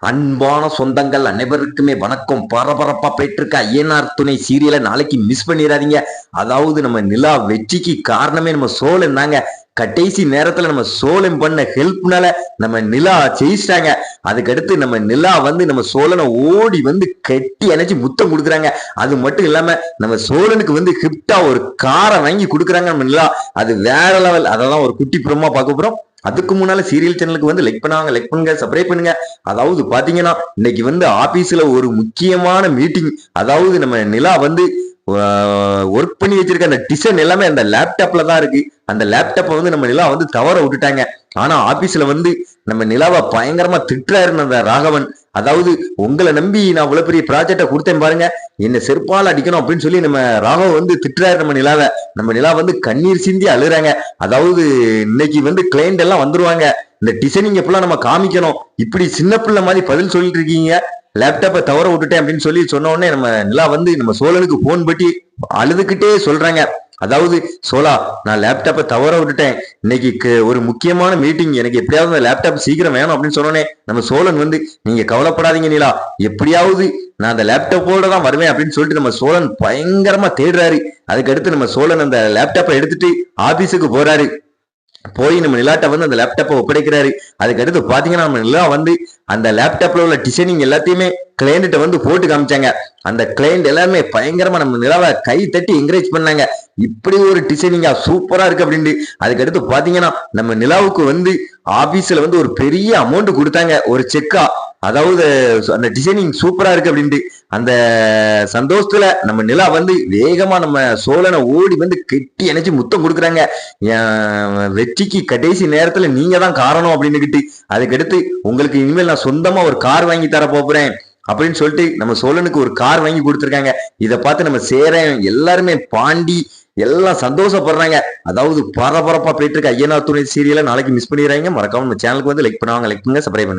அன்பான சொந்தங்கள் அனைவருக்குமே வணக்கம். பரபரப்பா போயிட்டு இருக்க ஐயனார் துணை சீரியலை நாளைக்கு மிஸ் பண்ணிடாதீங்க. அதாவது நம்ம நிலா வெற்றிக்கு காரணமே நம்ம சோழன் தாங்க. கடைசி நேரத்துல நம்ம சோழன் பண்ண ஹெல்ப்னால நம்ம நிலா ஜெயிச்சிட்டாங்க. அதுக்கடுத்து நம்ம நிலா நம்ம சோழனை ஓடி கட்டி அணைச்சு முத்தம் கொடுக்குறாங்க. அது மட்டும் இல்லாம நம்ம சோழனுக்கு கிப்டா ஒரு காரை வாங்கி கொடுக்குறாங்க நம்ம நிலா. அது வேற லெவல். அதெல்லாம் ஒரு குட்டி புறமா பார்க்க போறோம். அதுக்கு முன்னால சீரியல் சேனலுக்கு லைக் பண்ணுங்க, சப்ஸ்கிரைப் பண்ணுங்க. அதாவது பாத்தீங்கன்னா இன்னைக்கு ஆபீஸ்ல ஒரு முக்கியமான மீட்டிங். அதாவது நம்ம நிலா ஒர்க் பண்ணி வச்சிருக்க அந்த டிசைன் எல்லாமே அந்த லேப்டாப்ல தான் இருக்கு. அந்த லேப்டாப்பை நம்ம நிலா தவற விட்டுட்டாங்க. ஆனா ஆபீஸ்ல நம்ம நிலாவை பயங்கரமா திட்டுறாரு அந்த ராகவன். அதாவது உங்களை நம்பி நான் இவ்வளவு பெரிய ப்ராஜெக்டை கொடுத்தேன் பாருங்க, என்ன செருப்பால் அடிக்கணும் அப்படின்னு சொல்லி நம்ம ராகவன் திட்டுறாரு நம்ம நிலாவை. நம்ம நிலா கண்ணீர் சிந்தி அழுறாங்க. அதாவது இன்னைக்கு கிளைண்ட் எல்லாம் வந்துருவாங்க, இந்த டிசைனிங் எப்பெல்லாம் நம்ம காமிக்கணும், இப்படி சின்ன பிள்ளை மாதிரி பதில் சொல்லிட்டு இருக்கீங்க, லேப்டாப்பை தவற விட்டுட்டேன் அப்படின்னு சொல்லி சொன்ன உடனே நம்ம நிலா நம்ம சோழனுக்கு போன் பட்டி அழுதுகிட்டே சொல்றாங்க. அதாவது சோலா, நான் லேப்டாப்பை தவற விட்டுட்டேன், இன்னைக்கு ஒரு முக்கியமான மீட்டிங், எனக்கு எப்படியாவது லேப்டாப் சீக்கிரம் வேணும் அப்படின்னு சொன்னோன்னே நம்ம சோழன் நீங்க கவலைப்படாதீங்க நிலா, எப்படியாவது நான் அந்த லேப்டாப்போட தான் வருவேன் அப்படின்னு சொல்லிட்டு நம்ம சோழன் பயங்கரமா தேடுறாரு. அதுக்கடுத்து நம்ம சோழன் அந்த லேப்டாப்பை எடுத்துட்டு ஆபீஸுக்கு போறாரு. போய் நம்ம நிலாட்ட அந்த லேப்டாப்பை ஒப்படைக்கிறாரு. அதுக்கடுத்து பாத்தீங்கன்னா நம்ம நிலா அந்த லேப்டாப்ல உள்ள டிசைனிங் எல்லாத்தையுமே கிளைண்ட்ட போட்டு காமிச்சாங்க. அந்த கிளைண்ட் எல்லாருமே பயங்கரமா நம்ம நிலாவை கை தட்டி என்கரேஜ் பண்ணாங்க. இப்படி ஒரு டிசைனிங்கா சூப்பரா இருக்கு அப்படின்ட்டு. அதுக்கடுத்து பாத்தீங்கன்னா நம்ம நிலாவுக்கு ஆபீஸ்ல ஒரு பெரிய அமௌண்ட் கொடுத்தாங்க, ஒரு செக்கா. அதாவது அந்த டிசைனிங் சூப்பரா இருக்கு அப்படின்ட்டு. அந்த சந்தோஷத்துல நம்ம நிலா வேகமா நம்ம சோழனை ஓடி கெட்டி அணைச்சு முத்தம் கொடுக்குறாங்க. வெற்றிக்கு கடைசி நேரத்துல நீங்க தான் காரணம் அப்படின்னு. அதுக்கடுத்து உங்களுக்கு இனிமேல் நான் சொந்தமா ஒரு கார் வாங்கி தர போறேன் அப்படின்னு சொல்லிட்டு நம்ம சோழனுக்கு ஒரு கார் வாங்கி கொடுத்துருக்காங்க. இதை பார்த்து நம்ம சேரன் எல்லாருமே பாண்டி எல்லாம் சந்தோஷப்படுறாங்க. அதாவது பரபரப்பா போயிட்டு இருக்க ஐயனார் துணை சீரியலை நாளைக்கு மிஸ் பண்ணிடுறாங்க. மறக்காம நம்ம சேனலுக்கு லைக் பண்ணுங்க, சப்ஸ்கிரைப் பண்ணுங்க.